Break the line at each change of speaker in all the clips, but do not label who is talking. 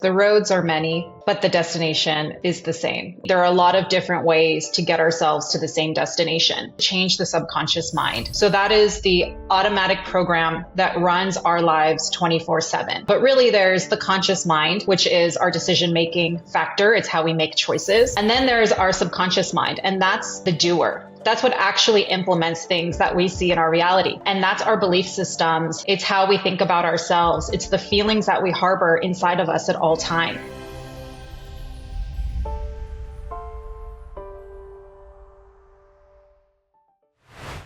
The roads are many, but the destination is the same. There are a lot of different ways to get ourselves to the same destination. Change the subconscious mind. So that is the automatic program that runs our lives 24/7. But really there's the conscious mind, which is our decision-making factor. It's how we make choices. And then there's our subconscious mind, and that's the doer. That's what actually implements things that we see in our reality. And that's our belief systems. It's how we think about ourselves. It's the feelings that we harbor inside of us at all time.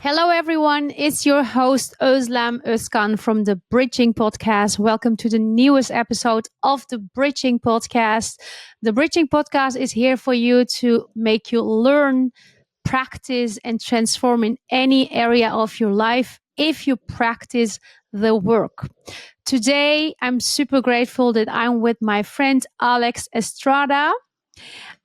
Hello, everyone. It's your host, Özlem Özkan from the Bridging Podcast. Welcome to the newest episode of the Bridging Podcast. The Bridging Podcast is here for you to make you learn, practice, and transform in any area of your life if you practice the work. Today, I'm super grateful that I'm with my friend Alex Estrada.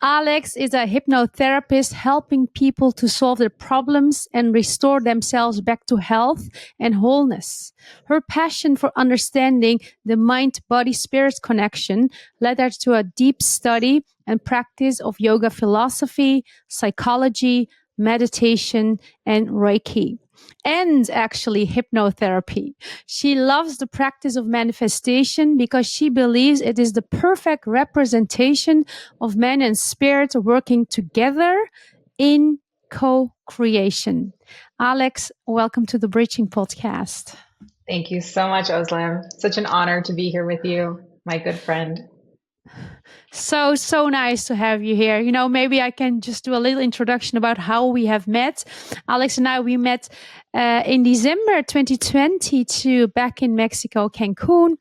Alex is a hypnotherapist helping people to solve their problems and restore themselves back to health and wholeness. Her passion for understanding the mind-body-spirit connection led her to a deep study and practice of yoga philosophy, psychology, meditation, and reiki, and actually hypnotherapy. She loves the practice of manifestation because she believes it is the perfect representation of man and spirit working together in co-creation. Alex, welcome to the Bridging Podcast.
Thank you so much, Özlem. Such an honor to be here with you, my good friend.
So nice to have you here. You know, maybe I can just do a little introduction about how we have met. Alex and I, we met in December 2022 back in Mexico, Cancun.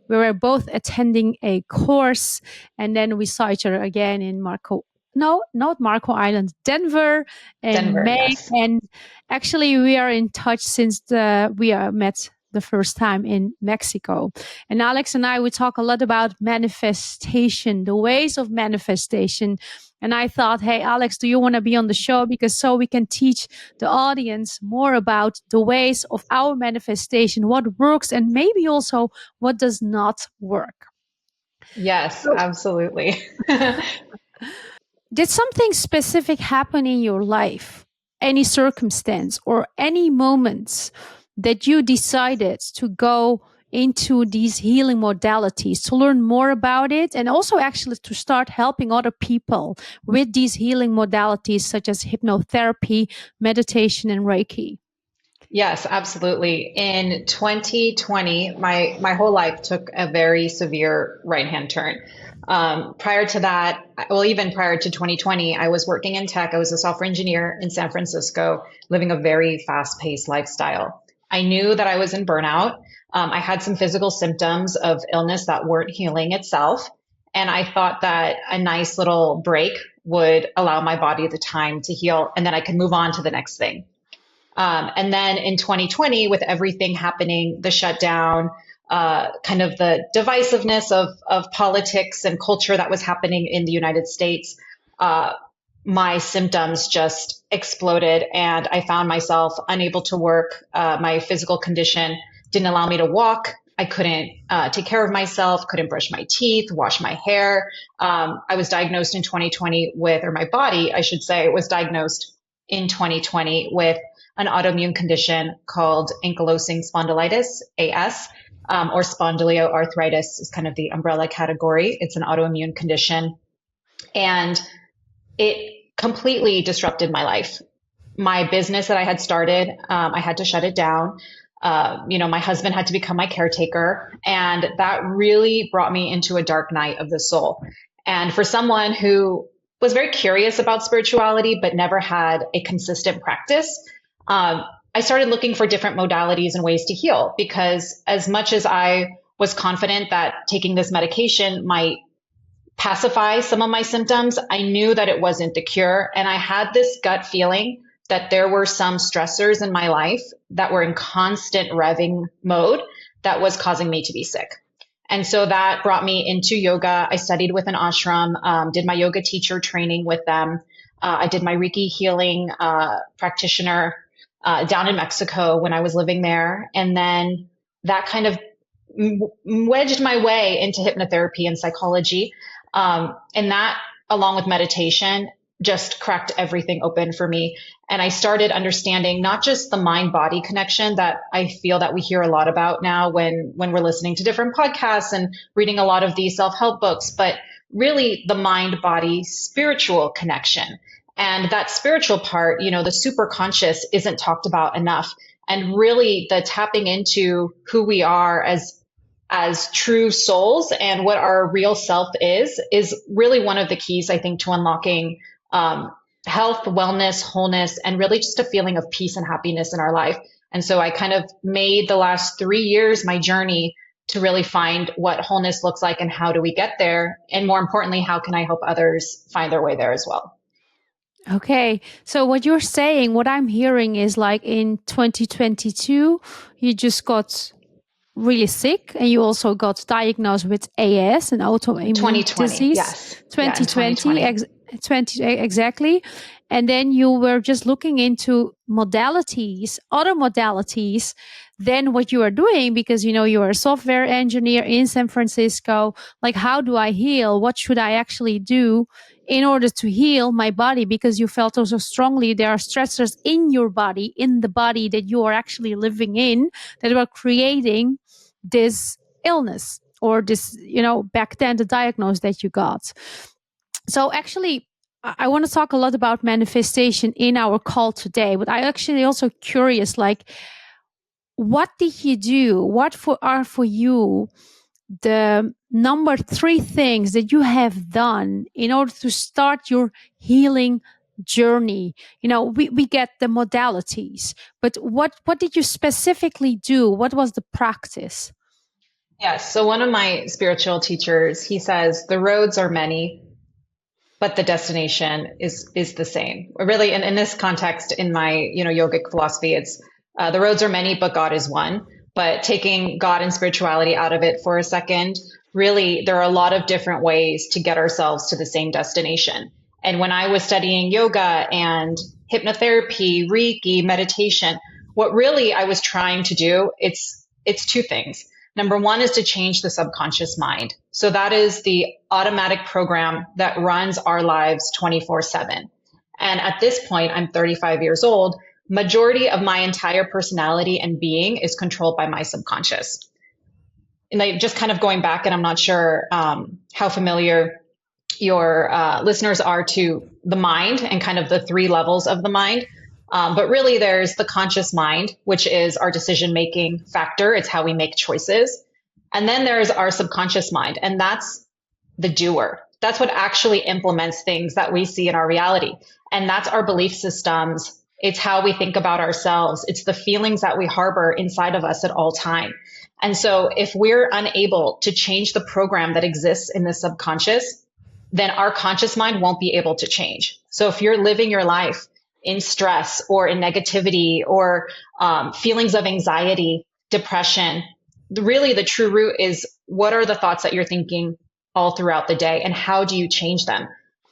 We were both attending a course, and then we saw each other again in not Marco Island, Denver in May.
Yes.
And actually, we are in touch since we met the first time in Mexico. And Alex and I, we talk a lot about manifestation, the ways of manifestation. And I thought, hey, Alex, do you want to be on the show? Because so we can teach the audience more about the ways of our manifestation, what works, and maybe also what does not work.
Yes, absolutely.
Did something specific happen in your life? Any circumstance or any moments that you decided to go into these healing modalities, to learn more about it, and also actually to start helping other people with these healing modalities such as hypnotherapy, meditation, and Reiki?
Yes, absolutely. In 2020, my whole life took a very severe right-hand turn. Prior to that, well, even prior to 2020, I was working in tech. I was a software engineer in San Francisco, living a very fast-paced lifestyle. I knew that I was in burnout. I had some physical symptoms of illness that weren't healing itself. And I thought that a nice little break would allow my body the time to heal, and then I could move on to the next thing. And then in 2020, with everything happening, the shutdown, kind of the divisiveness of politics and culture that was happening in the United States, my symptoms just exploded, and I found myself unable to work. My physical condition didn't allow me to walk. I couldn't take care of myself, couldn't brush my teeth, wash my hair. I was diagnosed in 2020 or my body, I should say, was diagnosed in 2020 with an autoimmune condition called ankylosing spondylitis, AS, or spondyloarthritis is kind of the umbrella category. It's an autoimmune condition. And it completely disrupted my life. My business that I had started, I had to shut it down. My husband had to become my caretaker, and that really brought me into a dark night of the soul. And for someone who was very curious about spirituality, but never had a consistent practice, I started looking for different modalities and ways to heal, because as much as I was confident that taking this medication might pacify some of my symptoms, I knew that it wasn't the cure. And I had this gut feeling that there were some stressors in my life that were in constant revving mode that was causing me to be sick. And so that brought me into yoga. I studied with an ashram, did my yoga teacher training with them. I did my Reiki healing practitioner down in Mexico when I was living there. And then that kind of wedged my way into hypnotherapy and psychology. And that, along with meditation, just cracked everything open for me. And I started understanding not just the mind body connection that I feel that we hear a lot about now when we're listening to different podcasts and reading a lot of these self-help books, but really the mind body spiritual connection. And that spiritual part, the super conscious isn't talked about enough. And really the tapping into who we are as true souls and what our real self is really one of the keys, I think, to unlocking health, wellness, wholeness, and really just a feeling of peace and happiness in our life. And so I kind of made the last 3 years my journey to really find what wholeness looks like and how do we get there? And more importantly, how can I help others find their way there as well?
Okay. So what you're saying, what I'm hearing is like in 2022, you just got really sick and you also got diagnosed with AS, an autoimmune
2020,
disease.
yes.
2020,
Yeah,
20 exactly. And then you were just looking into modalities, other modalities than what you are doing because, you are a software engineer in San Francisco. Like, how do I heal? What should I actually do in order to heal my body? Because you felt also strongly there are stressors in your body, in the body that you are actually living in, that are creating this illness or this, back then the diagnosis that you got. So actually, I want to talk a lot about manifestation in our call today, but I actually also curious, like, what did you do? What are for you the number 3 things that you have done in order to start your healing journey? We get the modalities, but what did you specifically do? What was the practice?
Yes. So one of my spiritual teachers, he says, the roads are many, but the destination is the same. Really, in this context, in my, yogic philosophy, it's the roads are many, but God is one. But taking God and spirituality out of it for a second, really, there are a lot of different ways to get ourselves to the same destination. And when I was studying yoga and hypnotherapy, reiki, meditation, what really I was trying to do, it's 2 things. Number 1 is to change the subconscious mind. So that is the automatic program that runs our lives 24/7. And at this point, I'm 35 years old. Majority of my entire personality and being is controlled by my subconscious. And just kind of going back, and I'm not sure how familiar your listeners are to the mind and kind of the 3 levels of the mind. But really, there's the conscious mind, which is our decision-making factor. It's how we make choices. And then there's our subconscious mind, and that's the doer. That's what actually implements things that we see in our reality. And that's our belief systems. It's how we think about ourselves. It's the feelings that we harbor inside of us at all time. And so if we're unable to change the program that exists in the subconscious, then our conscious mind won't be able to change. So if you're living your life in stress or in negativity or feelings of anxiety, depression, really the true root is what are the thoughts that you're thinking all throughout the day and how do you change them?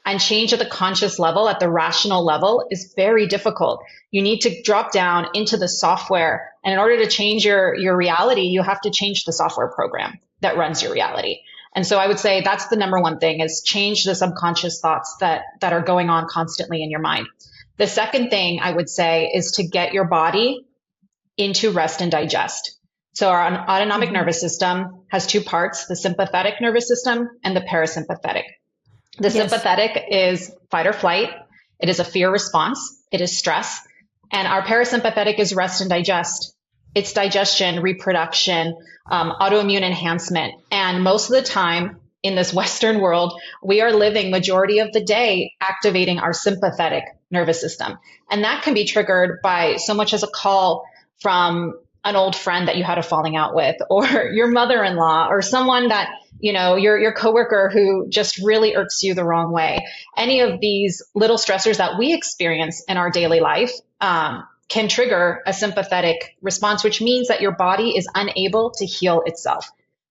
And change at the conscious level, at the rational level, is very difficult. You need to drop down into the software. And in order to change your reality, you have to change the software program that runs your reality. And so I would say that's the number 1 thing, is change the subconscious thoughts that are going on constantly in your mind. The second thing I would say is to get your body into rest and digest. So our autonomic nervous system has 2 parts, the sympathetic nervous system and the parasympathetic. The sympathetic is fight or flight. It is a fear response. It is stress. And our parasympathetic is rest and digest. It's digestion, reproduction, autoimmune enhancement. And most of the time in this Western world, we are living majority of the day activating our sympathetic nervous system. And that can be triggered by so much as a call from an old friend that you had a falling out with, or your mother-in-law, or someone that, your coworker who just really irks you the wrong way. Any of these little stressors that we experience in our daily life can trigger a sympathetic response, which means that your body is unable to heal itself.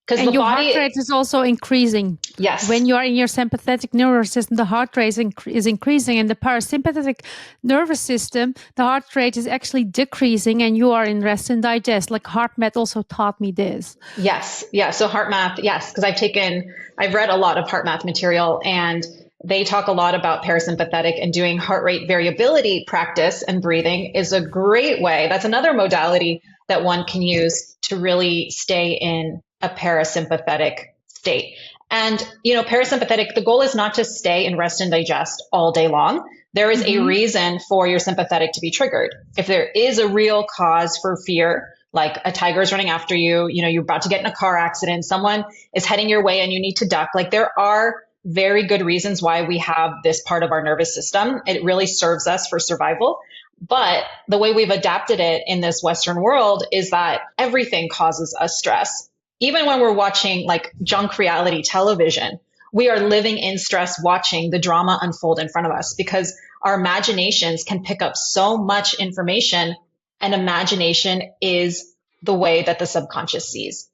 Because
and
the
your
body
heart rate is also increasing.
Yes.
When you are in your sympathetic nervous system, the heart rate is increasing. And the parasympathetic nervous system, the heart rate is actually decreasing, and you are in rest and digest. Like HeartMath also taught me this.
Yes. Yeah. So HeartMath, yes, because I've read a lot of HeartMath material, and they talk a lot about parasympathetic, and doing heart rate variability practice and breathing is a great way. That's another modality that one can use to really stay in a parasympathetic state. And, parasympathetic, the goal is not to stay in rest and digest all day long. There is a reason for your sympathetic to be triggered. If there is a real cause for fear, like a tiger is running after you, you're about to get in a car accident, someone is heading your way and you need to duck. Like, there are very good reasons why we have this part of our nervous system. It really serves us for survival. But the way we've adapted it in this Western world is that everything causes us stress. Even when we're watching like junk reality television, we are living in stress, watching the drama unfold in front of us, because our imaginations can pick up so much information, and imagination is the way that the subconscious sees.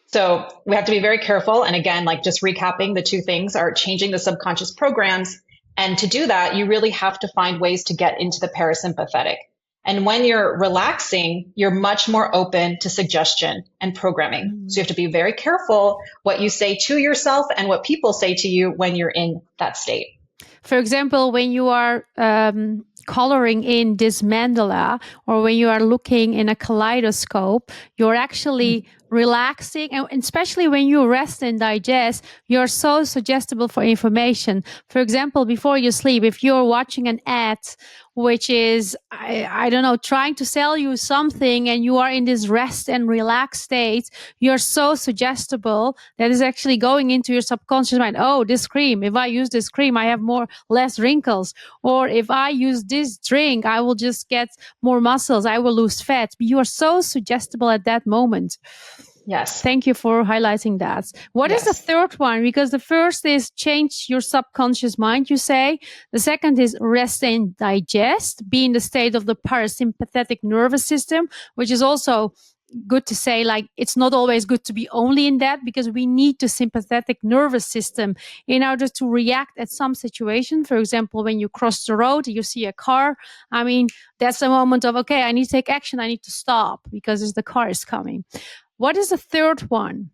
So we have to be very careful. And again, like just recapping, the two things are changing the subconscious programs. And to do that, you really have to find ways to get into the parasympathetic. And when you're relaxing, you're much more open to suggestion and programming. So you have to be very careful what you say to yourself and what people say to you when you're in that state.
For example, when you are coloring in this mandala, or when you are looking in a kaleidoscope, you're actually relaxing. And especially when you rest and digest, you're so suggestible for information. For example, before you sleep, if you're watching an ad which is, I don't know, trying to sell you something, and you are in this rest and relaxed state, you're so suggestible that is actually going into your subconscious mind. Oh, this cream, if I use this cream, I have less wrinkles. Or if I use this drink, I will just get more muscles, I will lose fat. You are so suggestible at that moment.
Yes.
Thank you for highlighting that. What is the third one? Because the first is change your subconscious mind, you say. The second is rest and digest, be in the state of the parasympathetic nervous system, which is also good to say, like, it's not always good to be only in that, because we need the sympathetic nervous system in order to react at some situation. For example, when you cross the road, you see a car. I mean, that's a moment of, okay, I need to take action. I need to stop because the car is coming. What is the third one?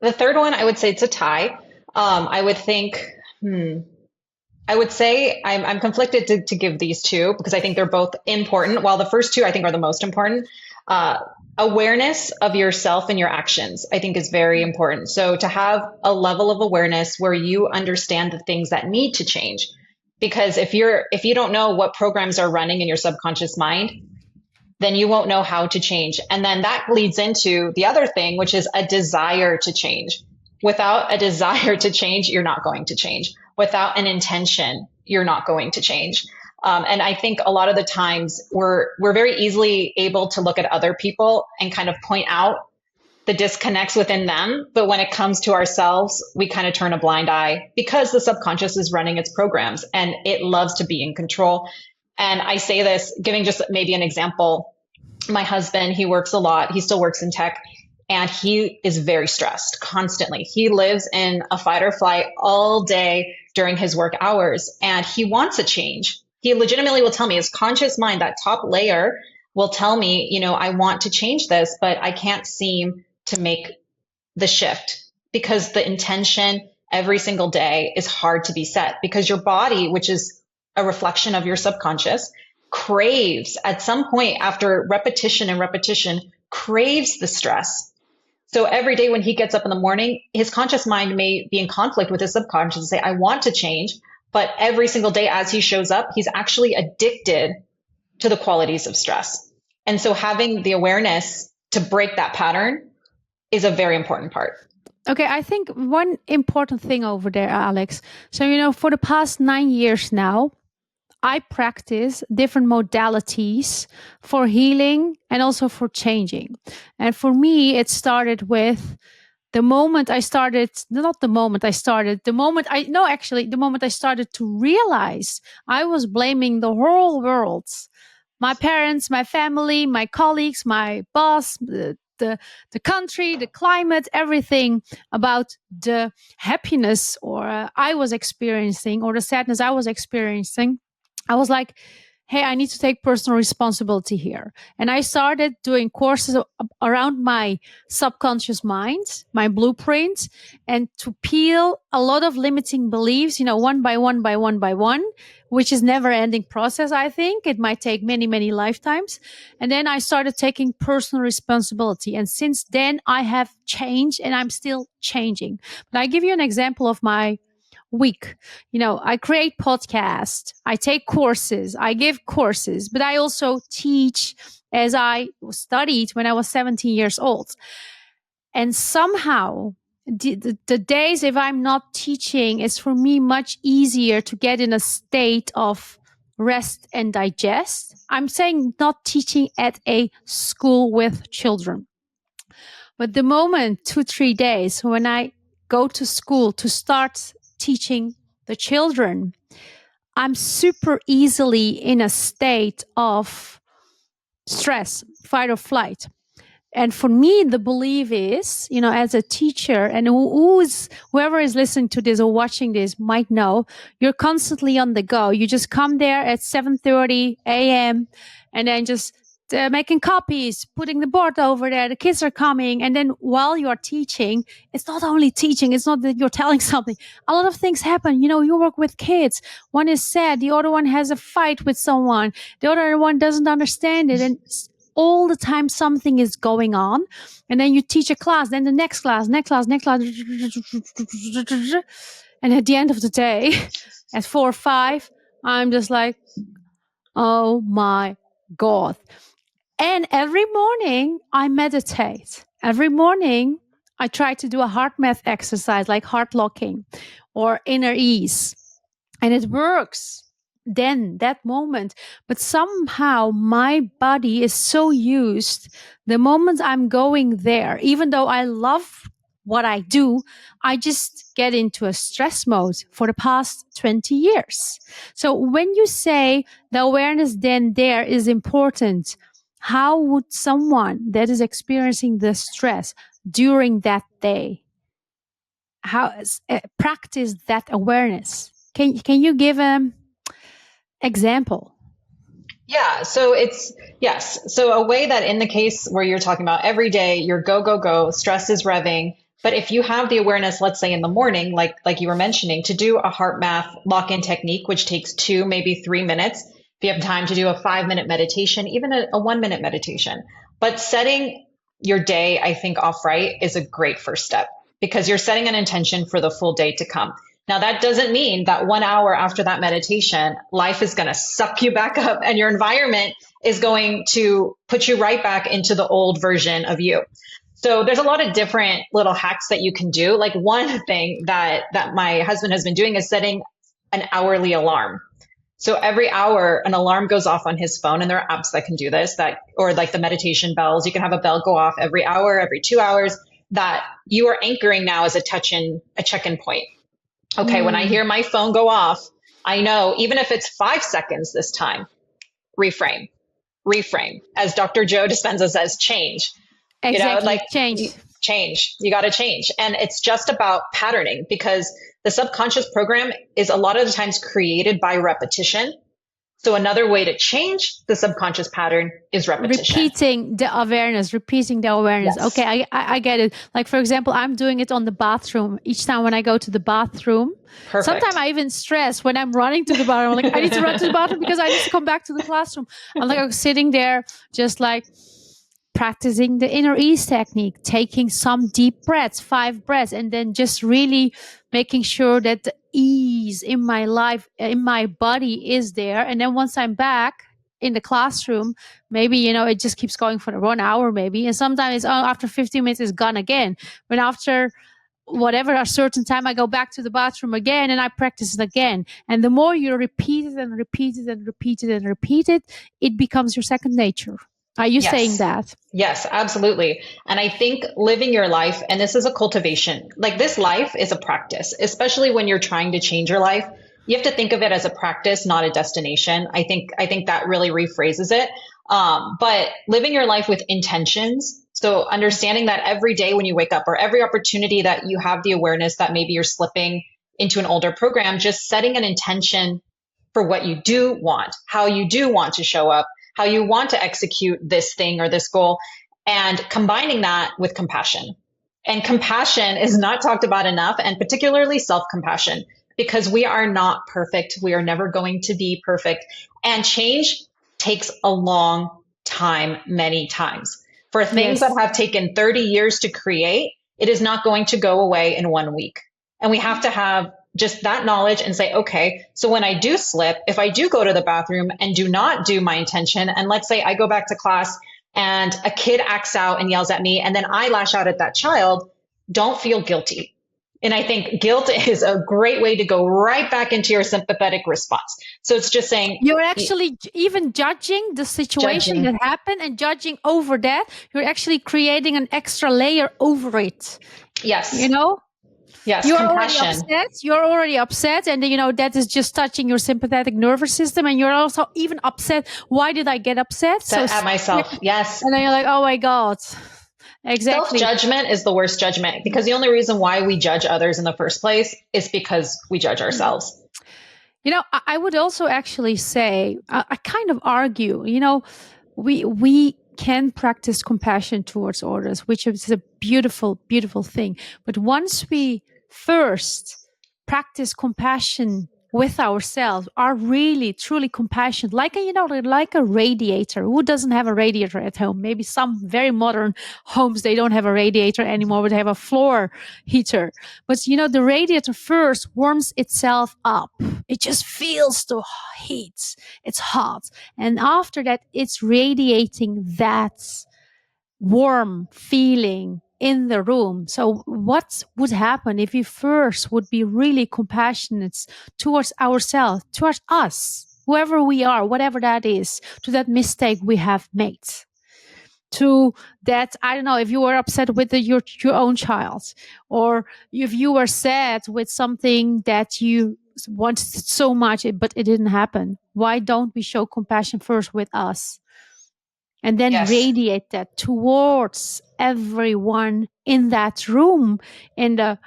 The third one, I would say it's a tie. I would say I'm conflicted to give these two, because I think they're both important. While the first two I think are the most important. Awareness of yourself and your actions, I think, is very important. So to have a level of awareness where you understand the things that need to change, because if you don't know what programs are running in your subconscious mind, then you won't know how to change. And then that leads into the other thing, which is a desire to change. Without a desire to change, you're not going to change. Without an intention, you're not going to change. And I think a lot of the times we're very easily able to look at other people and kind of point out the disconnects within them. But when it comes to ourselves, we kind of turn a blind eye, because the subconscious is running its programs and it loves to be in control. And I say this, giving just maybe an example. My husband, he works a lot. He still works in tech, and he is very stressed constantly. He lives in a fight or flight all day during his work hours, and he wants a change. He legitimately will tell me, his conscious mind, that top layer, will tell me, I want to change this, but I can't seem to make the shift, because the intention every single day is hard to be set, because your body, which is a reflection of your subconscious, craves at some point, after repetition and repetition, craves the stress. So every day when he gets up in the morning, his conscious mind may be in conflict with his subconscious and say, I want to change. But every single day as he shows up, he's actually addicted to the qualities of stress. And so having the awareness to break that pattern is a very important part.
Okay, I think one important thing over there, Alex. So, for the past 9 years now, I practice different modalities for healing and also for changing. And for me, it started with the moment I started to realize I was blaming the whole world. My parents, my family, my colleagues, my boss, the the country, the climate, everything about the happiness or I was experiencing or the sadness I was experiencing. I was like, hey, I need to take personal responsibility here. And I started doing courses around my subconscious mind, my blueprint, and to peel a lot of limiting beliefs, one by one, by one, by one, which is never ending process. I think it might take many, many lifetimes. And then I started taking personal responsibility. And since then I have changed and I'm still changing. But I give you an example of my week. I create podcasts, I take courses, I give courses, but I also teach as I studied when I was 17 years old. And somehow the days if I'm not teaching, it's for me much easier to get in a state of rest and digest. I'm saying not teaching at a school with children. But the moment 2-3 days when I go to school to start teaching the children, I'm super easily in a state of stress, fight or flight. And for me, the belief is, as a teacher, and whoever is listening to this or watching this might know, you're constantly on the go. You just come there at 7:30 a.m. and then just making copies, putting the board over there. The kids are coming. And then while you're teaching, it's not only teaching. It's not that you're telling something. A lot of things happen. You work with kids. One is sad. The other one has a fight with someone. The other one doesn't understand it. And all the time something is going on. And then you teach a class, then the next class. And at the end of the day, at 4 or 5, I'm just like, oh my God. And every morning I meditate. Every morning I try to do a heart math exercise like heart locking or inner ease. And it works then, that moment. But somehow my body is so used. The moment I'm going there, even though I love what I do, I just get into a stress mode for the past 20 years. So when you say the awareness then there is important, how would someone that is experiencing the stress during that day practice that awareness? Can you give an example?
Yeah. So yes. So a way that in the case where you're talking about every day, you're go, go, go, stress is revving. But if you have the awareness, let's say in the morning, like you were mentioning, to do a heart math lock-in technique, which takes 2, maybe 3 minutes. If you have time to do a 5-minute meditation, even a 1-minute meditation. But setting your day, I think, off right is a great first step because you're setting an intention for the full day to come. Now, that doesn't mean that 1 hour after that meditation, life is going to suck you back up and your environment is going to put you right back into the old version of you. So there's a lot of different little hacks that you can do. Like one thing that my husband has been doing is setting an hourly alarm. So every hour an alarm goes off on his phone, and there are apps that can do this, or like the meditation bells. You can have a bell go off every hour, every 2 hours, that you are anchoring now as a check-in point. Okay, when I hear my phone go off, I know even if it's 5 seconds this time, reframe. As Dr. Joe Dispenza says, change.
Exactly, change.
You got to change. And it's just about patterning because the subconscious program is a lot of the times created by repetition. So another way to change the subconscious pattern is repetition.
Repeating the awareness. Yes. Okay, I get it. Like, for example, I'm doing it on the bathroom. Each time when I go to the bathroom,
Perfect.
Sometimes I even stress when I'm running to the bathroom. I'm like, I need to run to the bathroom because I need to come back to the classroom. I'm sitting there just like practicing the inner ease technique, taking some deep breaths, 5 breaths, and then just really making sure that the ease in my life, in my body is there. And then once I'm back in the classroom, maybe, it just keeps going for 1 hour maybe. And sometimes after 15 minutes it's gone again. But after whatever a certain time, I go back to the bathroom again and I practice it again. And the more you repeat it and repeat it and repeat it and repeat it, it becomes your second nature. Are you saying that?
Yes, absolutely. And I think living your life, and this is a cultivation, like this life is a practice, especially when you're trying to change your life. You have to think of it as a practice, not a destination. I think that really rephrases it. But living your life with intentions. So understanding that every day when you wake up or every opportunity that you have the awareness that maybe you're slipping into an older program, just setting an intention for what you do want, how you do want to show up, how you want to execute this thing or this goal, and combining that with compassion. And compassion is not talked about enough, and particularly self-compassion, because we are not perfect. We are never going to be perfect. And change takes a long time, many times. For things that have taken 30 years to create, it is not going to go away in 1 week. And we have to have just that knowledge and say, okay, so when I do slip, if I do go to the bathroom and do not do my intention, and let's say I go back to class and a kid acts out and yells at me, and then I lash out at that child, don't feel guilty. And I think guilt is a great way to go right back into your sympathetic response. So it's just saying,
you're actually even judging the situation that happened and judging over that. You're actually creating an extra layer over it.
Yes.
You know?
Yes.
You're
Compassion.
already upset. And that is just touching your sympathetic nervous system. And you're also even upset. Why did I get upset?
So at myself. Yes.
And then you're like, oh my God. Exactly.
Self-judgment is the worst judgment, because the only reason why we judge others in the first place is because we judge ourselves.
I would also actually say, I kind of argue, we can practice compassion towards others, which is a beautiful, beautiful thing. But once we first practice compassion with ourselves, are really truly compassionate, like a radiator. Who doesn't have a radiator at home? Maybe some very modern homes, they don't have a radiator anymore, but they have a floor heater. But the radiator first warms itself up. It just feels the heat. It's hot. And after that, it's radiating that warm feeling in the room. So what would happen if we first would be really compassionate towards ourselves, towards us, whoever we are, whatever that is, to that mistake we have made, to that, I don't know, if you were upset with your own child, or if you were sad with something that you wanted so much, but it didn't happen. Why don't we show compassion first with us? And then radiate that towards everyone in that room, in the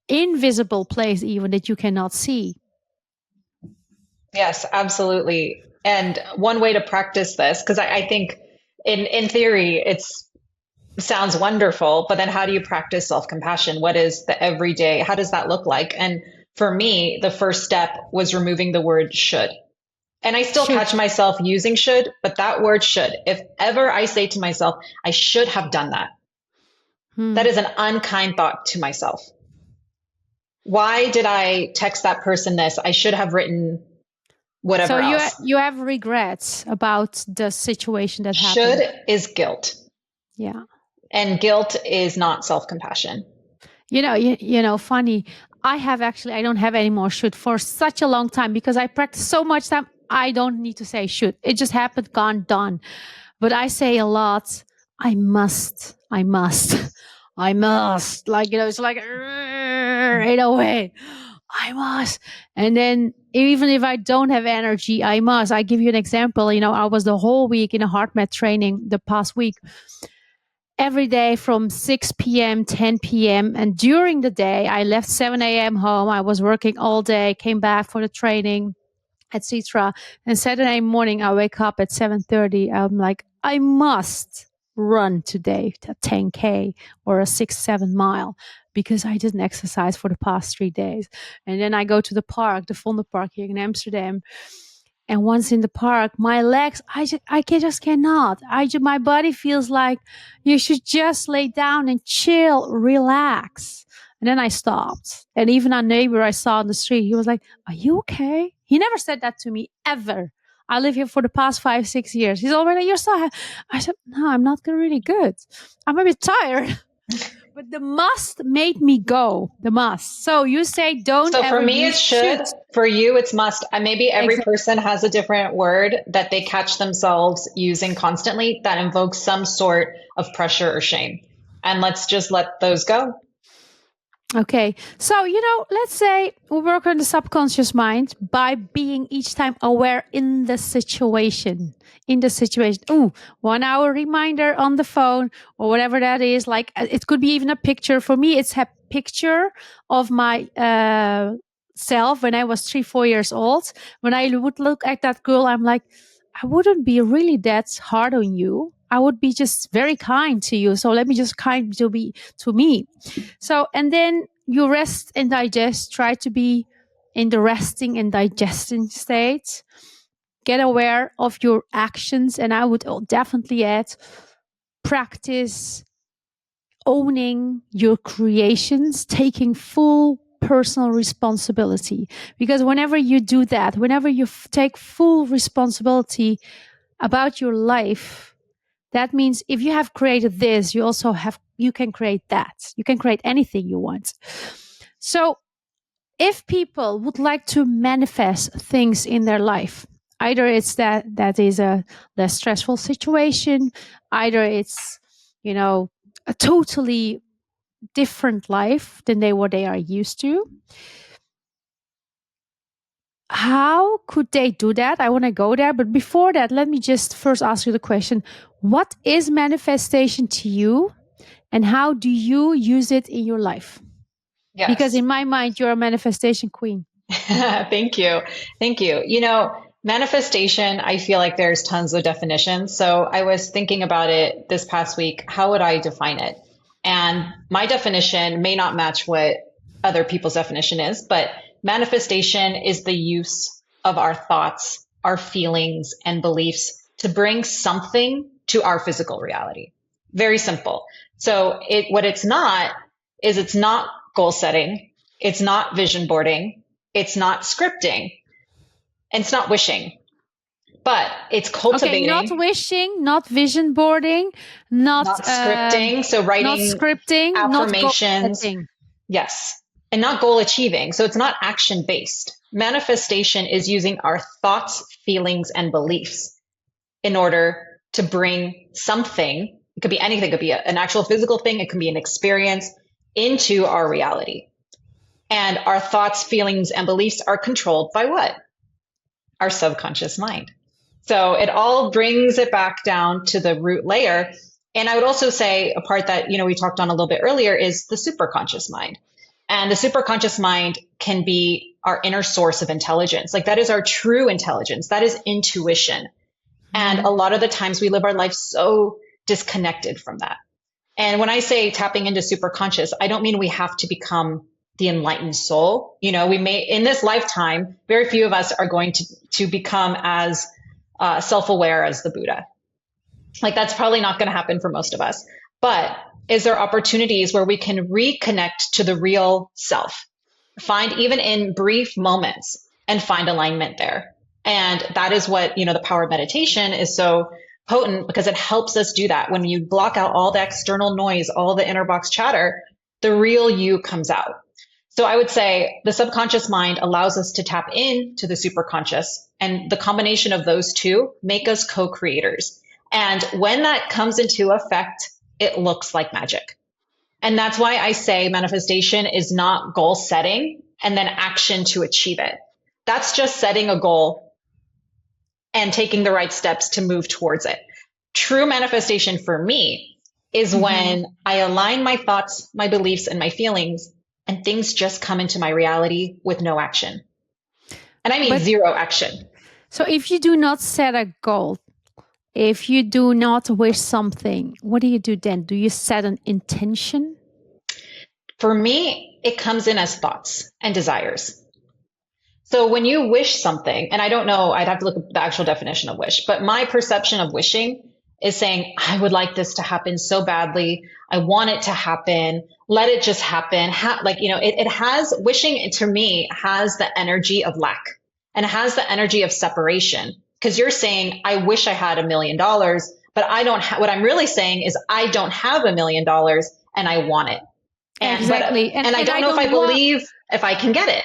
invisible place even that you cannot see.
Yes, absolutely. And one way to practice this, because I think in theory, sounds wonderful, but then how do you practice self-compassion? What is the everyday? How does that look like? And for me, the first step was removing the word should. And I still catch myself using should, but that word should, if ever I say to myself, I should have done that, that is an unkind thought to myself. Why did I text that person this? I should have written whatever else.
You have regrets about the situation that happened.
Should is guilt.
Yeah.
And guilt is not self-compassion.
Funny. I don't have any more should for such a long time, because I practice so much time. I don't need to say should. It just happened, gone, done. But I say a lot, I must. Like, it's like, right away. I must. And then even if I don't have energy, I must. I give you an example. I was the whole week in a heart mat training the past week. Every day from 6 p.m., 10 p.m. And during the day, I left 7 a.m. home. I was working all day, came back for the training, etc. And Saturday morning, I wake up at 7:30. I'm like, I must run today a 10K or a 6-7 mile, because I didn't exercise for the past 3 days. And then I go to the park, the Vondelpark here in Amsterdam. And once in the park, my legs, I just cannot. My body feels like you should just lay down and chill, relax. And then I stopped. And even our neighbor I saw on the street, he was like, are you okay? He never said that to me, ever. I live here for the past 5-6 years. He's already, you're so happy. I said, no, I'm not really good. I'm a bit tired. But the must made me go. The must. So you say don't. So
for me, it's should. For you, it's must. And maybe every person has a different word that they catch themselves using constantly that invokes some sort of pressure or shame. And let's just let those go.
Okay. So, let's say we work on the subconscious mind by being each time aware in the situation. Ooh, 1 hour reminder on the phone or whatever that is. Like it could be even a picture. For me, it's a picture of my self when I was 3-4 years old. When I would look at that girl, I'm like, I wouldn't be really that hard on you. I would be just very kind to you. So let me just kind to be to me. So, and then you rest and digest, try to be in the resting and digesting state. Get aware of your actions. And I would definitely add practice owning your creations, taking full personal responsibility. Because whenever you do that, whenever you take full responsibility about your life, that means if you have created this, you can create that. You can create anything you want. So if people would like to manifest things in their life, either it's that is a less stressful situation, either it's, a totally different life than what they are used to. How could they do that? I want to go there. But before that, let me just first ask you the question. What is manifestation to you? And how do you use it in your life?
Yes.
Because in my mind, you're a manifestation queen.
Thank you. Thank you. Manifestation, I feel like there's tons of definitions. So I was thinking about it this past week. How would I define it? And my definition may not match what other people's definition is, but manifestation is the use of our thoughts, our feelings, and beliefs to bring something to our physical reality. Very simple. So it's not goal setting. It's not vision boarding. It's not scripting. And it's not wishing. But it's cultivating.
Okay, not wishing, not vision boarding, not
scripting. So writing,
not scripting,
affirmations.
Not goal
yes. And not goal achieving. So it's not action based. Manifestation is using our thoughts, feelings, and beliefs in order to bring something. It could be anything. It could be an actual physical thing. It can be an experience into our reality. And our thoughts, feelings, and beliefs are controlled by what? Our subconscious mind. So it all brings it back down to the root layer. And I would also say a part that, we talked on a little bit earlier is the superconscious mind. And the superconscious mind can be our inner source of intelligence. Like that is our true intelligence. That is intuition. And a lot of the times we live our life so disconnected from that. And when I say tapping into superconscious, I don't mean we have to become the enlightened soul. We may, in this lifetime, very few of us are going to become as self-aware as the Buddha. Like that's probably not going to happen for most of us. But is there opportunities where we can reconnect to the real self, find even in brief moments and find alignment there? And that is what, the power of meditation is so potent because it helps us do that. When you block out all the external noise, all the inner box chatter, the real you comes out. So I would say the subconscious mind allows us to tap into the superconscious, and the combination of those two make us co-creators. And when that comes into effect, it looks like magic. And that's why I say manifestation is not goal setting and then action to achieve it. That's just setting a goal and taking the right steps to move towards it. True manifestation for me is when I align my thoughts, my beliefs, and my feelings, and things just come into my reality with no action. And I mean zero action.
So if you do not set a goal, if you do not wish something, what do you do then? Do you set an intention?
For me, it comes in as thoughts and desires. So when you wish something, and I don't know, I'd have to look at the actual definition of wish, but my perception of wishing is saying, I would like this to happen so badly. I want it to happen. Let it just happen. It has, wishing to me has the energy of lack and it has the energy of separation. Because you're saying, I wish I had $1 million, but I don't what I'm really saying is I don't have $1 million and I want it.
Exactly.
And I don't know if I believe if I can get it.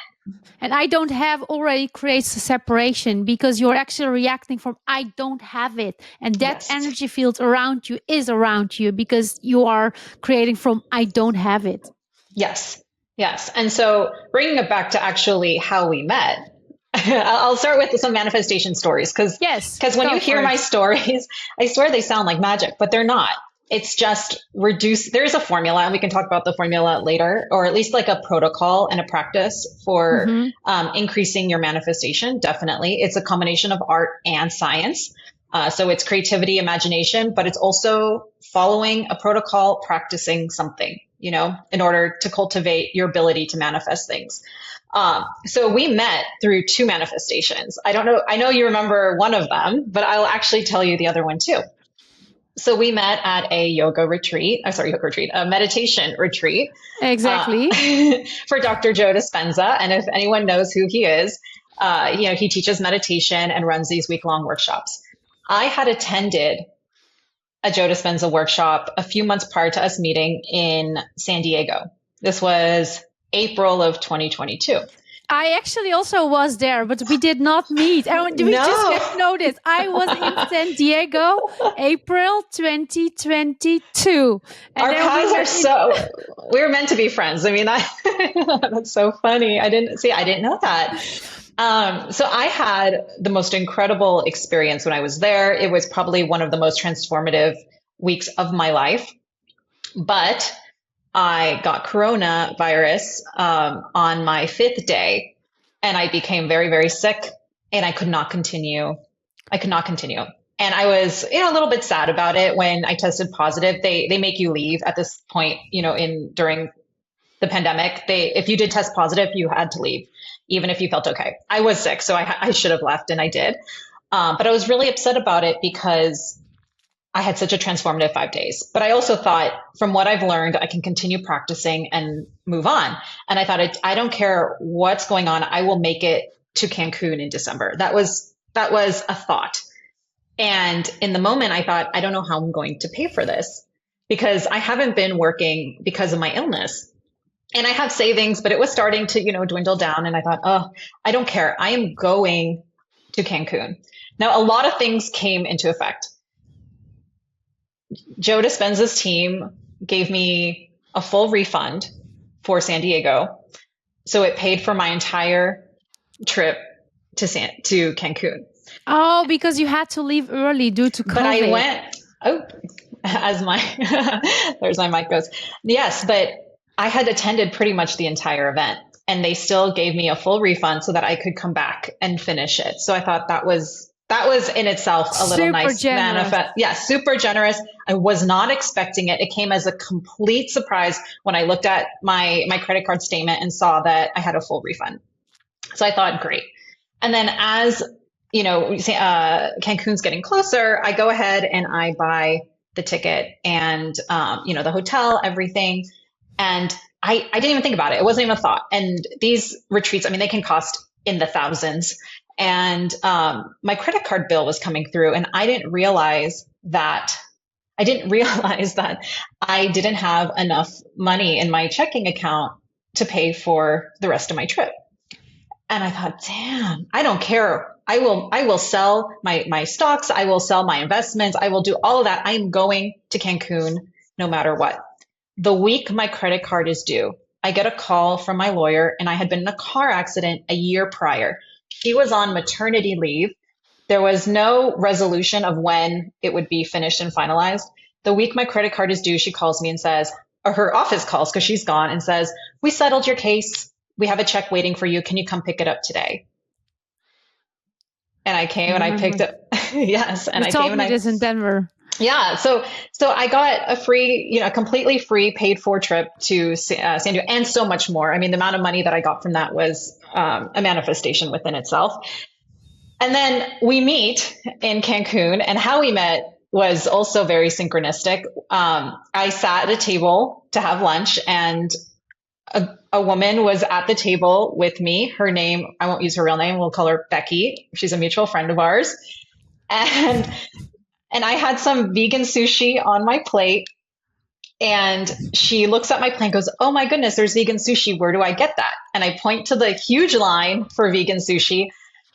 And I don't have already creates a separation because you're actually reacting from I don't have it. And that energy field around you is around you because you are creating from I don't have it.
Yes. Yes. And so bringing it back to actually how we met, I'll start with some manifestation stories because when you hear my stories, I swear they sound like magic, but they're not. It's just reduce. There's a formula, and we can talk about the formula later, or at least like a protocol and a practice for increasing your manifestation. Definitely. It's a combination of art and science. So it's creativity, imagination, but it's also following a protocol, practicing something, in order to cultivate your ability to manifest things. So we met through two manifestations. I don't know. I know you remember one of them, but I'll actually tell you the other one too. So we met at a a meditation retreat.
Exactly.
For Dr. Joe Dispenza. And if anyone knows who he is, he teaches meditation and runs these week-long workshops. I had attended a Joe Dispenza workshop a few months prior to us meeting in San Diego. This was April of 2022.
I actually also was there, but we did not meet. And we just get noticed. I was in San Diego, April 2022. And
our paths we were meant to be friends. I mean, that's so funny. I didn't know that. So I had the most incredible experience when I was there. It was probably one of the most transformative weeks of my life, but I got coronavirus on my 5th day, and I became very, very sick, and I could not continue. And I was, a little bit sad about it when I tested positive. They make you leave at this point, during the pandemic. If you did test positive, you had to leave, even if you felt okay. I was sick, so I should have left, and I did. But I was really upset about it because I had such a transformative 5 days. But I also thought, from what I've learned, I can continue practicing and move on. And I thought, I don't care what's going on. I will make it to Cancun in December. That was a thought. And in the moment, I thought, I don't know how I'm going to pay for this because I haven't been working because of my illness. And I have savings, but it was starting to, dwindle down. And I thought, I don't care. I am going to Cancun. Now, a lot of things came into effect. Joe Dispenza's team gave me a full refund for San Diego. So it paid for my entire trip to Cancun.
Oh, because you had to leave early due to COVID.
But I went, there's my mic goes. Yes, but I had attended pretty much the entire event, and they still gave me a full refund so that I could come back and finish it. So I thought that was in itself a little
super
nice manifest. Yeah, super generous. I was not expecting it. It came as a complete surprise when I looked at my credit card statement and saw that I had a full refund. So I thought, great. And then as, Cancun's getting closer, I go ahead and I buy the ticket and, the hotel, everything. And I didn't even think about it. It wasn't even a thought. And these retreats, they can cost in the thousands. And my credit card bill was coming through, and I didn't realize that I didn't have enough money in my checking account to pay for the rest of my trip. And I thought, damn, I don't care. I will sell my stocks. I will sell my investments. I will do all of that. I am going to Cancun no matter what. The week my credit card is due, I get a call from my lawyer, and I had been in a car accident a year prior. She was on maternity leave. There was no resolution of when it would be finished and finalized. The week my credit card is due, she calls me and says, or her office calls because she's gone, and says, we settled your case. We have a check waiting for you. Can you come pick it up today? And I came and I picked up. Yes. And I came and
it is in Denver.
Yeah. So I got a free, completely free paid for trip to San Diego, and so much more. The amount of money that I got from that was a manifestation within itself. And then we meet in Cancun, and how we met was also very synchronistic. I sat at a table to have lunch, and a woman was at the table with me. Her name, I won't use her real name. We'll call her Becky. She's a mutual friend of ours. And I had some vegan sushi on my plate, and she looks at my plate and goes, oh my goodness, there's vegan sushi. Where do I get that? And I point to the huge line for vegan sushi,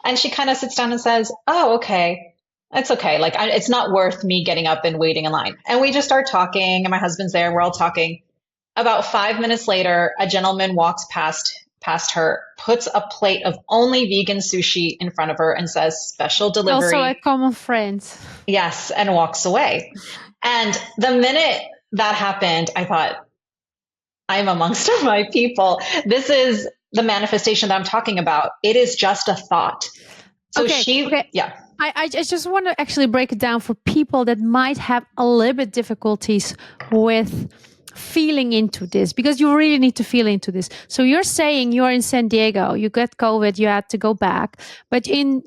and she kind of sits down and says, oh, okay, that's okay. It's not worth me getting up and waiting in line. And we just start talking, and my husband's there. We're all talking. About 5 minutes later, a gentleman walks past her, puts a plate of only vegan sushi in front of her and says, special delivery.
Also a common friend.
Yes, and walks away. And the minute that happened, I thought, I'm amongst my people. This is the manifestation that I'm talking about. It is just a thought. So yeah.
I just want to actually break it down for people that might have a little bit difficulties with feeling into this, because you really need to feel into this. So you're saying you're in San Diego, you got COVID, you had to go back, but in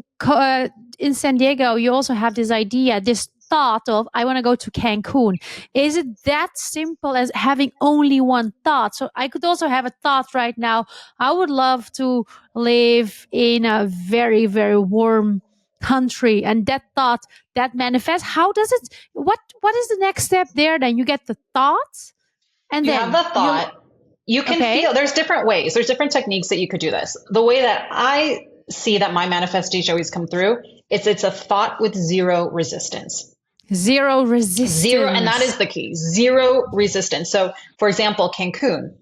San Diego, you also have this idea, this thought of, I want to go to Cancun. Is it that simple as having only one thought? So I could also have a thought right now, I would love to live in a very, very warm country, and that thought that manifests. How does it, what is the next step there? Then you get the thoughts, and
you
then
have the thought. You can feel, there's different ways, there's different techniques that you could do this. The way that I see that my manifestation always come through, it's a thought with zero resistance.
Zero resistance.
Zero, and that is the key. Zero resistance. So, for example, Cancun.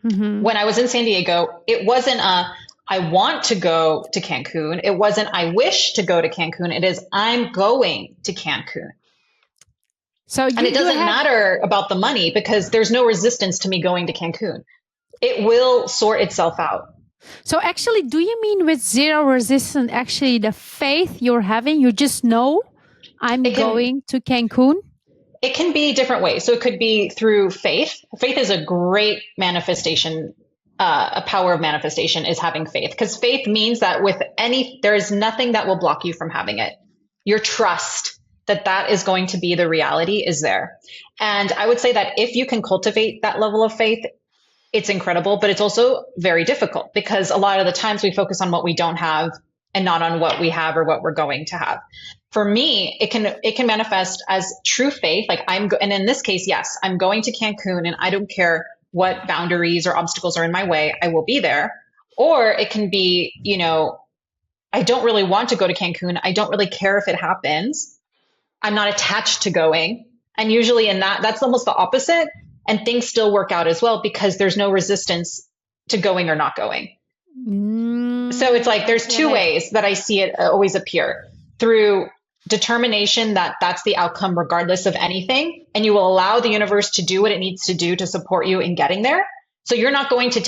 Mm-hmm. When I was in San Diego, it wasn't I want to go to Cancun. It wasn't I wish to go to Cancun. It is I'm going to Cancun.
So
and it doesn't matter about the money, because there's no resistance to me going to Cancun. It will sort itself out.
So actually, do you mean with zero resistance, actually the faith you're having, you just know I'm going to Cancun?
It can be different ways. So it could be through faith. Faith is a great manifestation. A power of manifestation is having faith, because faith means that there is nothing that will block you from having it. Your trust that is going to be the reality is there. And I would say that if you can cultivate that level of faith, it's incredible, but it's also very difficult, because a lot of the times we focus on what we don't have and not on what we have or what we're going to have. For me, it can manifest as true faith. Like and in this case, yes, I'm going to Cancun and I don't care what boundaries or obstacles are in my way, I will be there. Or it can be, I don't really want to go to Cancun. I don't really care if it happens. I'm not attached to going. And usually that's almost the opposite. And things still work out as well, because there's no resistance to going or not going. So it's like, there's two ways that I see it always appear: through determination that that's the outcome regardless of anything. And you will allow the universe to do what it needs to do to support you in getting there. So you're not going to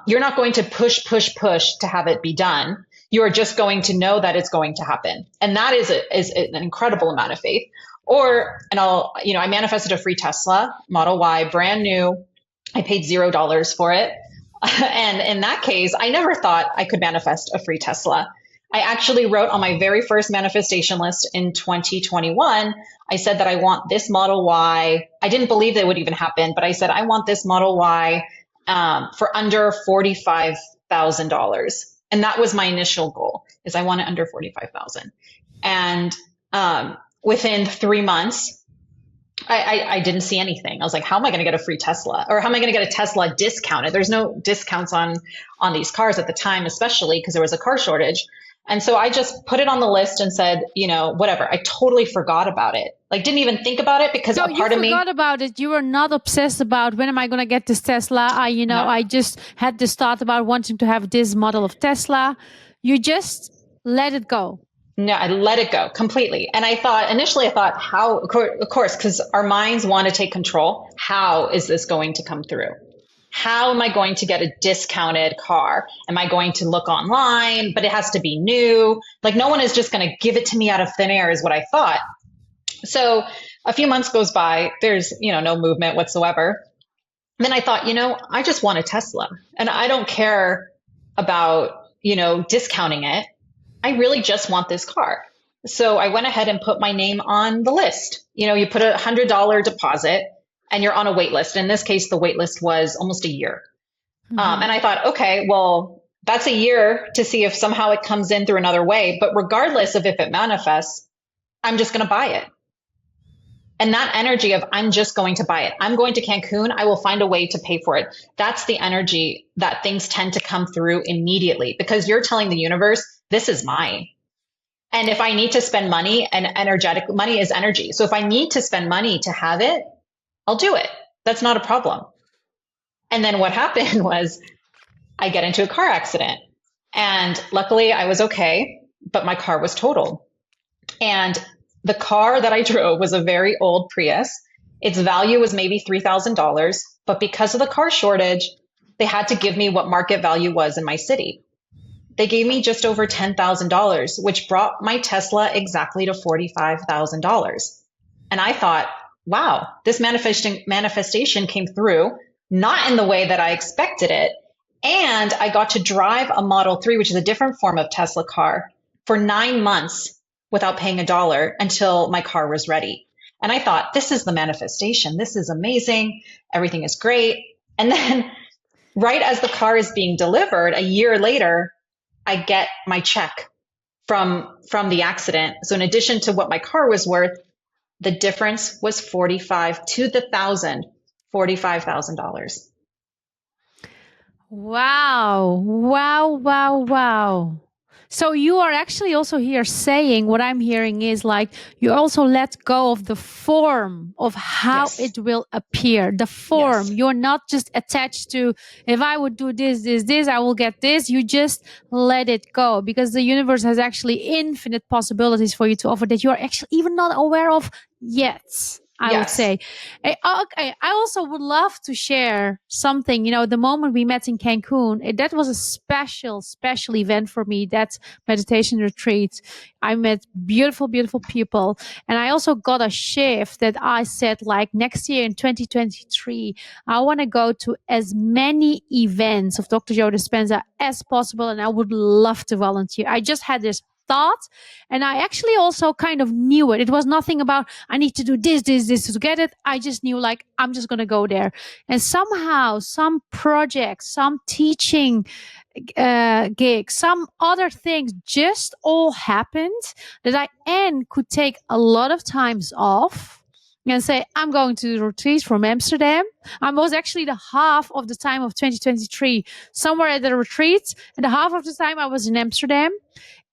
you're not going to push to have it be done. You are just going to know that it's going to happen. And that is an incredible amount of faith. I manifested a free Tesla Model Y, brand new. I paid $0 for it. And in that case, I never thought I could manifest a free Tesla. I actually wrote on my very first manifestation list in 2021, I said that I want this Model Y. I didn't believe that would even happen, but I said, I want this Model Y for under $45,000. And that was my initial goal, is I want it under $45,000. And within 3 months, I didn't see anything. I was like, how am I going to get a free Tesla? Or how am I going to get a Tesla discounted? There's no discounts on these cars at the time, especially because there was a car shortage. And so I just put it on the list and said, whatever. I totally forgot about it. Like, didn't even think about it, because a part of me.
You forgot about it. You were not obsessed about, when am I going to get this Tesla?
No.
I just had this thought about wanting to have this model of Tesla. You just let it go.
No, I let it go completely. And initially I thought, how, of course, because our minds want to take control. How is this going to come through? How am I going to get a discounted car? Am I going to look online? But it has to be new. Like, no one is just going to give it to me out of thin air, is what I thought. So a few months goes by. There's, no movement whatsoever. And then I thought, I just want a Tesla, and I don't care about, discounting it. I really just want this car. So I went ahead and put my name on the list. You put $100 deposit and you're on a wait list. In this case, the wait list was almost a year. Mm-hmm. And I thought, okay, well, that's a year to see if somehow it comes in through another way. But regardless of if it manifests, I'm just going to buy it. And that energy of I'm just going to buy it. I'm going to Cancun. I will find a way to pay for it. That's the energy that things tend to come through immediately, because you're telling the universe, this is mine. And if I need to spend money, and money is energy. So if I need to spend money to have it, I'll do it. That's not a problem. And then what happened was I get into a car accident, and luckily I was okay, but my car was totaled. And the car that I drove was a very old Prius. Its value was maybe $3,000, but because of the car shortage, they had to give me what market value was in my city. They gave me just over $10,000, which brought my Tesla exactly to $45,000. And I thought, wow, this manifestation came through, not in the way that I expected it. And I got to drive a Model 3, which is a different form of Tesla car, for 9 months without paying a dollar until my car was ready. And I thought, this is the manifestation. This is amazing. Everything is great. And then right as the car is being delivered, a year later, I get my check from the accident. So in addition to what my car was worth, the difference was $45,000.
Wow. Wow, wow, wow. So you are actually also here saying, what I'm hearing is like, you also let go of the form of how
Yes.
it will appear, the form.
Yes.
You're not just attached to, if I would do this, I will get this. You just let it go, because the universe has actually infinite possibilities for you to offer that you're actually even not aware of yet. I would
Yes.
say. Okay, I also would love to share something. The moment we met in Cancun, that was a special event for me. That meditation retreat. I met beautiful, beautiful people. And I also got a shift that I said, like, next year in 2023, I want to go to as many events of Dr. Joe Dispenza as possible. And I would love to volunteer. I just had this thought, and I actually also kind of knew it. It was nothing about I need to do this to get it. I just knew, like, I'm just going to go there. And somehow some projects, some teaching gigs, some other things just all happened that I could take a lot of times off and say, I'm going to the retreat from Amsterdam. I was actually the half of the time of 2023 somewhere at the retreat, and the half of the time I was in Amsterdam.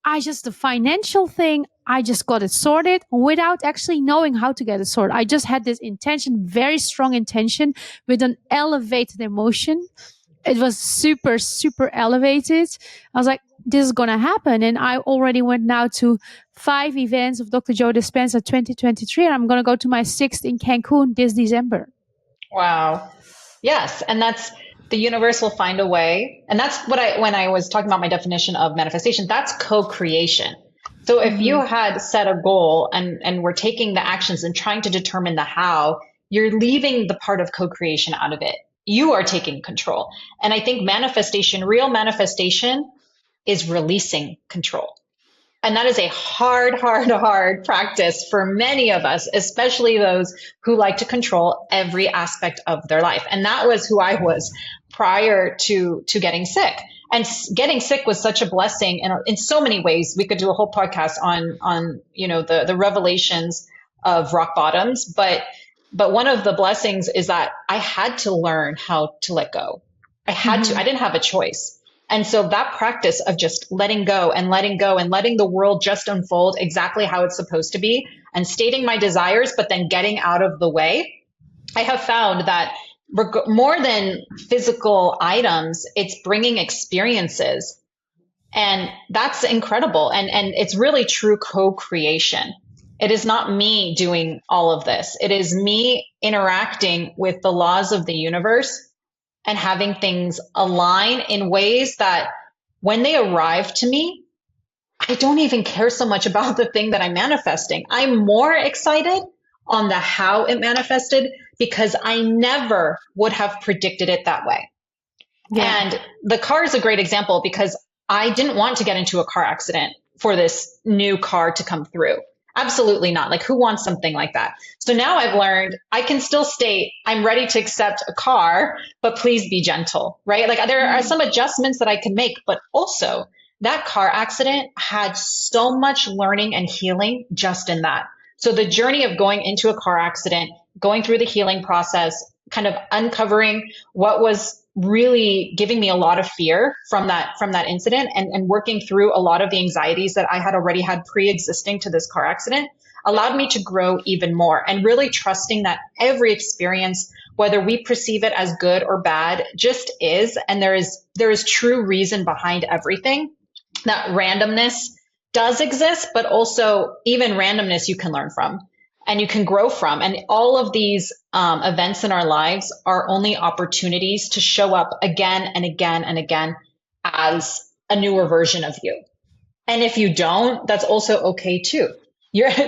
The financial thing, I just got it sorted without actually knowing how to get it sorted. I just had this intention, very strong intention with an elevated emotion. It was super, super elevated. I was like, this is going to happen. And I already went now to 5 events of Dr. Joe Dispenza 2023. And I'm going to go to my 6th in Cancun this December.
Wow. Yes. And that's, the universe will find a way. And that's what when I was talking about my definition of manifestation, that's co-creation. So if you had set a goal and were taking the actions and trying to determine the how, you're leaving the part of co-creation out of it. You are taking control. And I think real manifestation is releasing control. And that is a hard practice for many of us, especially those who like to control every aspect of their life. And that was who I was prior to getting sick. And getting sick was such a blessing in so many ways. We could do a whole podcast on the revelations of rock bottoms. But one of the blessings is that I had to learn how to let go. I didn't have a choice. And so that practice of just letting go and letting the world just unfold exactly how it's supposed to be, and stating my desires, but then getting out of the way, I have found that more than physical items, it's bringing experiences. And that's incredible. And it's really true co-creation. It is not me doing all of this. It is me interacting with the laws of the universe and having things align in ways that when they arrive to me, I don't even care so much about the thing that I'm manifesting. I'm more excited on the how it manifested, because I never would have predicted it that way. Yeah. And the car is a great example, because I didn't want to get into a car accident for this new car to come through. Absolutely not. Like, who wants something like that? So now I've learned I can still state I'm ready to accept a car, but please be gentle, right? Like, there are some adjustments that I can make, but also that car accident had so much learning and healing just in that. So the journey of going into a car accident, going through the healing process, kind of uncovering what was really giving me a lot of fear from that incident, and working through a lot of the anxieties that I had already had pre-existing to this car accident, allowed me to grow even more, and really trusting that every experience whether we perceive it as good or bad, just is. And there is true reason behind everything. That randomness does exist, but also even randomness you can learn from and you can grow from. And all of these events in our lives are only opportunities to show up again and again and again as a newer version of you. And if you don't, that's also okay too.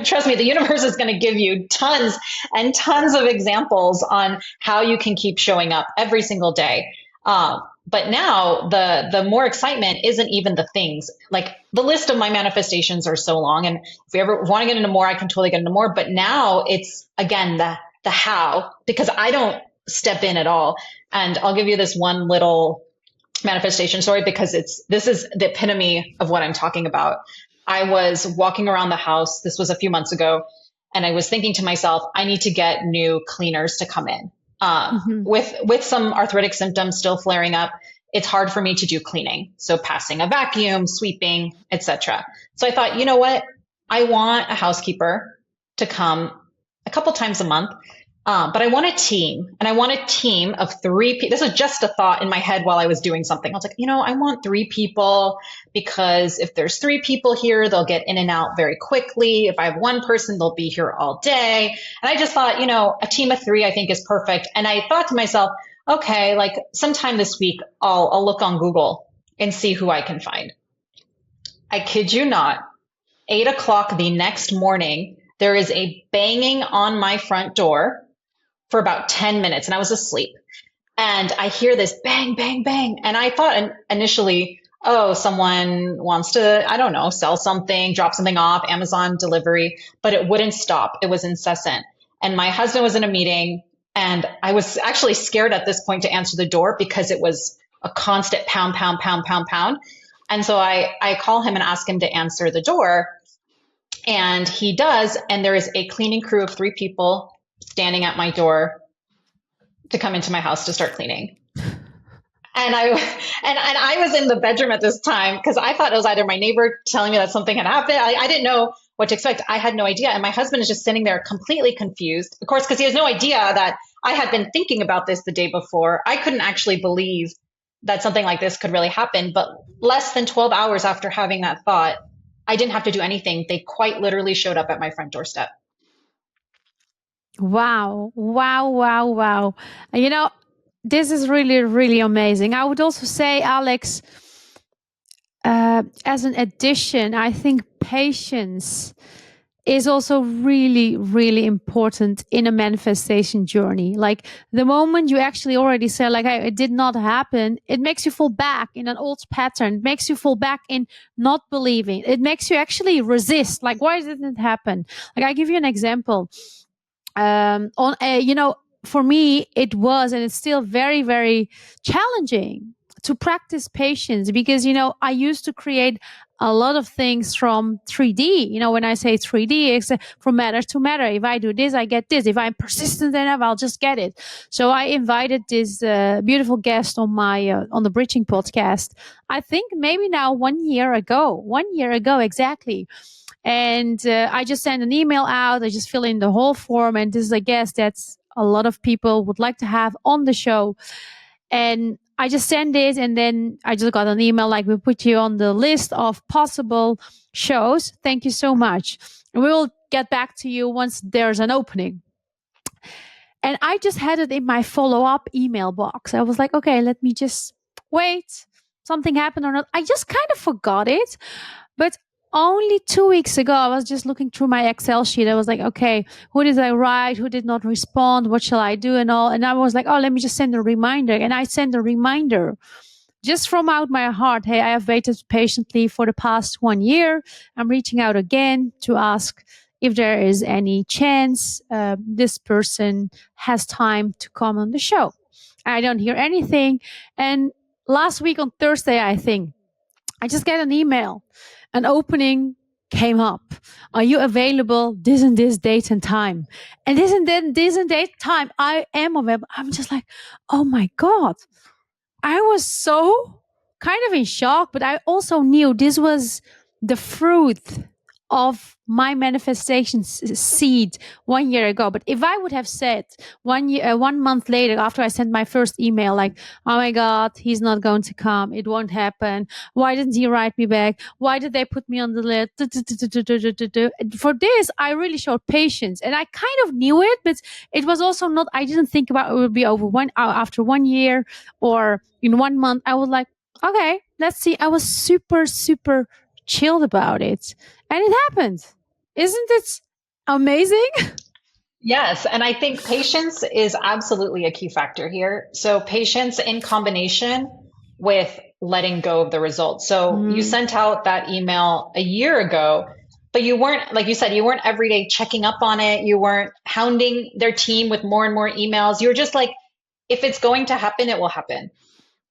Trust me, the universe is going to give you tons and tons of examples on how you can keep showing up every single day. But now the more excitement isn't even the things. Like, the list of my manifestations are so long, and if you ever want to get into more, I can totally get into more. But now it's, again, the how, because I don't step in at all. And I'll give you this one little manifestation story because this is the epitome of what I'm talking about. I was walking around the house. This was a few months ago. And I was thinking to myself, I need to get new cleaners to come in. With some arthritic symptoms still flaring up, it's hard for me to do cleaning. So passing a vacuum, sweeping, etc. So I thought, you know what? I want a housekeeper to come a couple times a month. But I want a team, and I want a team of 3 people. This is just a thought in my head while I was doing something. I was like, I want 3 people, because if there's 3 people here, they'll get in and out very quickly. If I have 1 person, they'll be here all day. And I just thought, a team of 3, I think, is perfect. And I thought to myself, okay, like sometime this week, I'll look on Google and see who I can find. I kid you not, 8 o'clock the next morning, there is a banging on my front door for about 10 minutes, and I was asleep. And I hear this bang, bang, bang. And I thought initially, oh, someone wants to, I don't know, sell something, drop something off, Amazon delivery, but it wouldn't stop. It was incessant. And my husband was in a meeting, and I was actually scared at this point to answer the door because it was a constant pound, pound, pound, pound, pound. And so I call him and ask him to answer the door, and he does. And there is a cleaning crew of 3 people standing at my door to come into my house to start cleaning. And I was in the bedroom at this time because I thought it was either my neighbor telling me that something had happened. I didn't know what to expect. I had no idea. And my husband is just sitting there completely confused, of course, because he has no idea that I had been thinking about this the day before. I couldn't actually believe that something like this could really happen. But less than 12 hours after having that thought, I didn't have to do anything. They quite literally showed up at my front doorstep.
Wow. Wow, wow, wow. This is really, really amazing. I would also say, Alex, as an addition, I think patience is also really, really important in a manifestation journey. Like, the moment you actually already say, like, hey, it did not happen, it makes you fall back in an old pattern. It makes you fall back in not believing. It makes you actually resist. Like, why didn't it happen? Like, I give you an example. For me, it was, and it's still very, very challenging to practice patience because, I used to create a lot of things from 3D. When I say 3D, it's from matter to matter. If I do this, I get this. If I'm persistent enough, I'll just get it. So I invited this beautiful guest on on the Bridging podcast. I think maybe now 1 year ago exactly. And I just send an email out. I just fill in the whole form. And this is a guest that's a lot of people would like to have on the show. And I just send it. And then I just got an email like, we put you on the list of possible shows. Thank you so much. And we will get back to you once there's an opening. And I just had it in my follow-up email box. I was like, okay, let me just wait. Something happened or not. I just kind of forgot it. But only 2 weeks ago, I was just looking through my Excel sheet. I was like, okay, who did I write? Who did not respond? What shall I do? And all. And I was like, oh, let me just send a reminder. And I sent a reminder just from out my heart. Hey, I have waited patiently for the past 1 year. I'm reaching out again to ask if there is any chance this person has time to come on the show. I don't hear anything. And last week on Thursday, I think, I just get an email. An opening came up. Are you available this and this date and time? And this and date time, I am available. I'm just like, oh my God. I was so kind of in shock, but I also knew this was the fruit of my manifestation seed 1 year ago. But if I would have said 1 month later, after I sent my first email, like, oh my God, he's not going to come. It won't happen. Why didn't he write me back? Why did they put me on the list? For this, I really showed patience, and I kind of knew it, but it was also not, I didn't think about it would be over after 1 year or in 1 month. I was like, okay, let's see. I was super, super chilled about it. And it happened. Isn't it amazing?
Yes. And I think patience is absolutely a key factor here. So patience in combination with letting go of the results. So you sent out that email a year ago, but you weren't, like you said, you weren't every day checking up on it. You weren't hounding their team with more and more emails. You were just like, if it's going to happen, it will happen.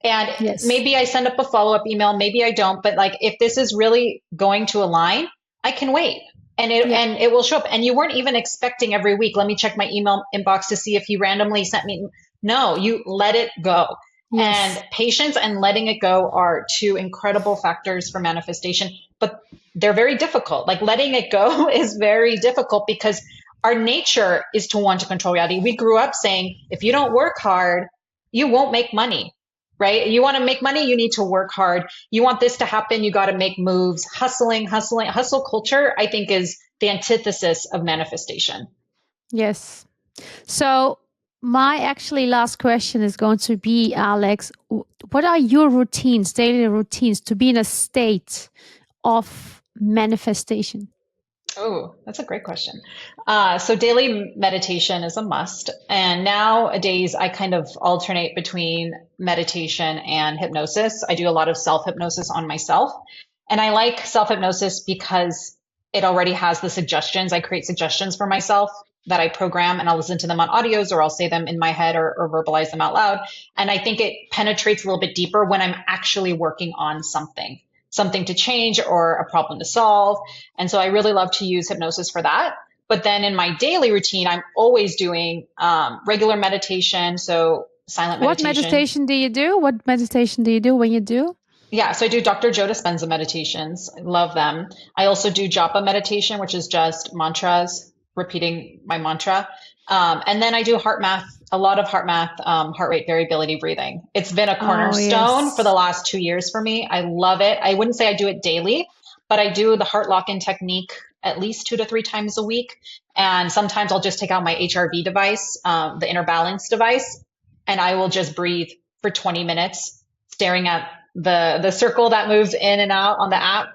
And
Yes.
maybe I send up a follow-up email, maybe I don't, but like if this is really going to align, I can wait. And it will show up. And you weren't even expecting every week, let me check my email inbox to see if he randomly sent me. No, you let it go.
Yes.
And patience and letting it go are two incredible factors for manifestation, but they're very difficult. Like letting it go is very difficult because our nature is to want to control reality. We grew up saying, if you don't work hard, you won't make money. Right? You want to make money, you need to work hard. You want this to happen, you got to make moves. Hustle culture, I think, is the antithesis of manifestation.
Yes. So my actually last question is going to be, Alex, what are your routines, daily routines, to be in a state of manifestation?
Oh, that's a great question. So daily meditation is a must. And nowadays, I kind of alternate between meditation and hypnosis. I do a lot of self-hypnosis on myself. And I like self-hypnosis because it already has the suggestions. I create suggestions for myself that I program, and I'll listen to them on audios, or I'll say them in my head, or verbalize them out loud. And I think it penetrates a little bit deeper when I'm actually working on something to change or a problem to solve. And so I really love to use hypnosis for that. But then in my daily routine, I'm always doing regular meditation. So silent meditation.
What meditation do you do? What meditation do you do when you do?
Yeah, so I do Dr. Joe Dispenza meditations. I love them. I also do japa meditation, which is just mantras, repeating my mantra. And then I do heart math, a lot of heart math, heart rate variability breathing. It's been a cornerstone for the last 2 years for me. I love it. I wouldn't say I do it daily, but I do the heart lock-in technique at least 2 to 3 times a week. And sometimes I'll just take out my HRV device, the inner balance device, and I will just breathe for 20 minutes, staring at the circle that moves in and out on the app.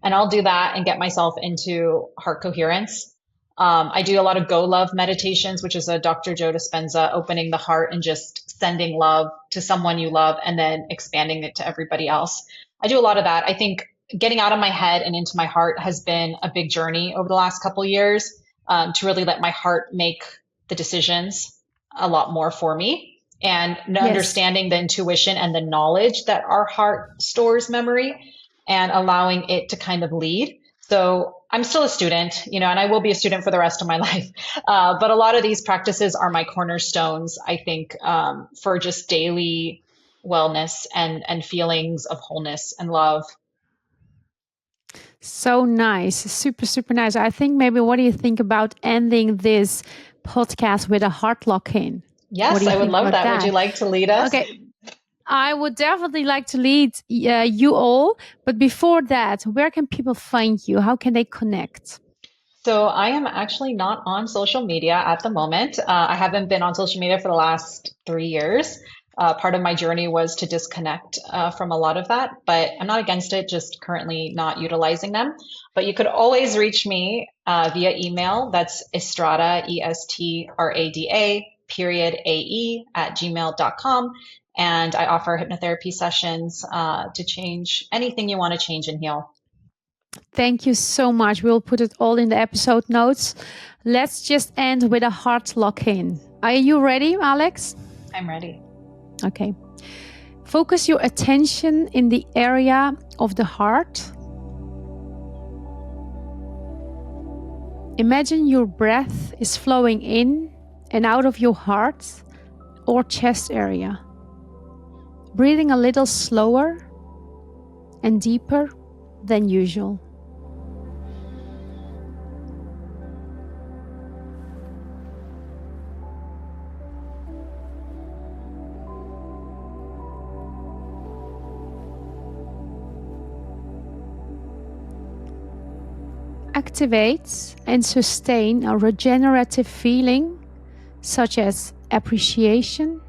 And I'll do that and get myself into heart coherence. I do a lot of Go Love meditations, which is a Dr. Joe Dispenza, opening the heart and just sending love to someone you love and then expanding it to everybody else. I do a lot of that. I think getting out of my head and into my heart has been a big journey over the last couple of years, to really let my heart make the decisions a lot more for me. And understanding the intuition and the knowledge that our heart stores memory, and allowing it to kind of lead. So I'm still a student, and I will be a student for the rest of my life. But a lot of these practices are my cornerstones, I think, for just daily wellness and feelings of wholeness and love.
So nice. Super, super nice. I think maybe, what do you think about ending this podcast with a heart lock-in?
Yes, I would love that. Would you like to lead us?
Okay. I would definitely like to lead you all. But before that, where can people find you? How can they connect?
So I am actually not on social media at the moment. I haven't been on social media for the last 3 years. Part of my journey was to disconnect from a lot of that, but I'm not against it, just currently not utilizing them. But you could always reach me via email. That's Estrada, ESTRADA, _AE @gmail.com. And I offer hypnotherapy sessions to change anything you want to change and heal.
Thank you so much. We'll put it all in the episode notes. Let's just end with a heart lock-in. Are you ready, Alex?
I'm ready.
Okay. Focus your attention in the area of the heart. Imagine your breath is flowing in and out of your heart or chest area. Breathing a little slower and deeper than usual. activate and sustain a regenerative feeling such as appreciation,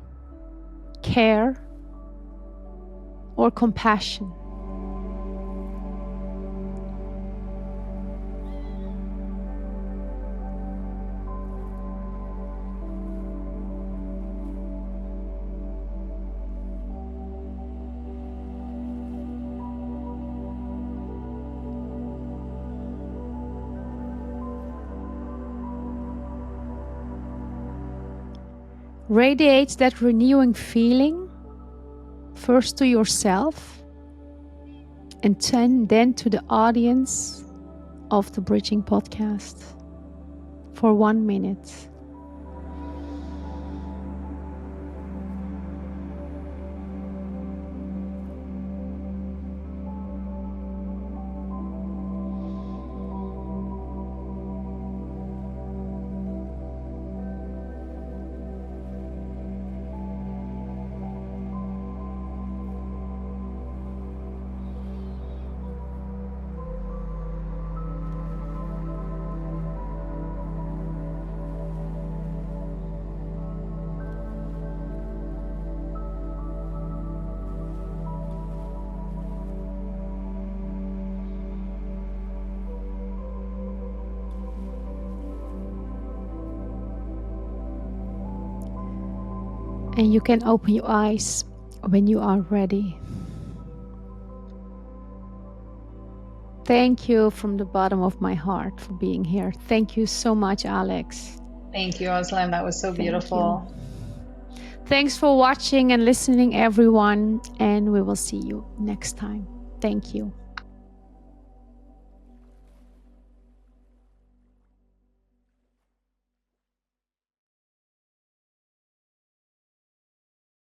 care, or compassion. Radiate that renewing feeling first to yourself and then to the audience of the Bridging Podcast for 1 minute. And you can open your eyes when you are ready. Thank you from the bottom of my heart for being here. Thank you so much, Alex.
Thank you, Özlem. That was so beautiful.
Thanks for watching and listening, everyone. And we will see you next time. Thank you.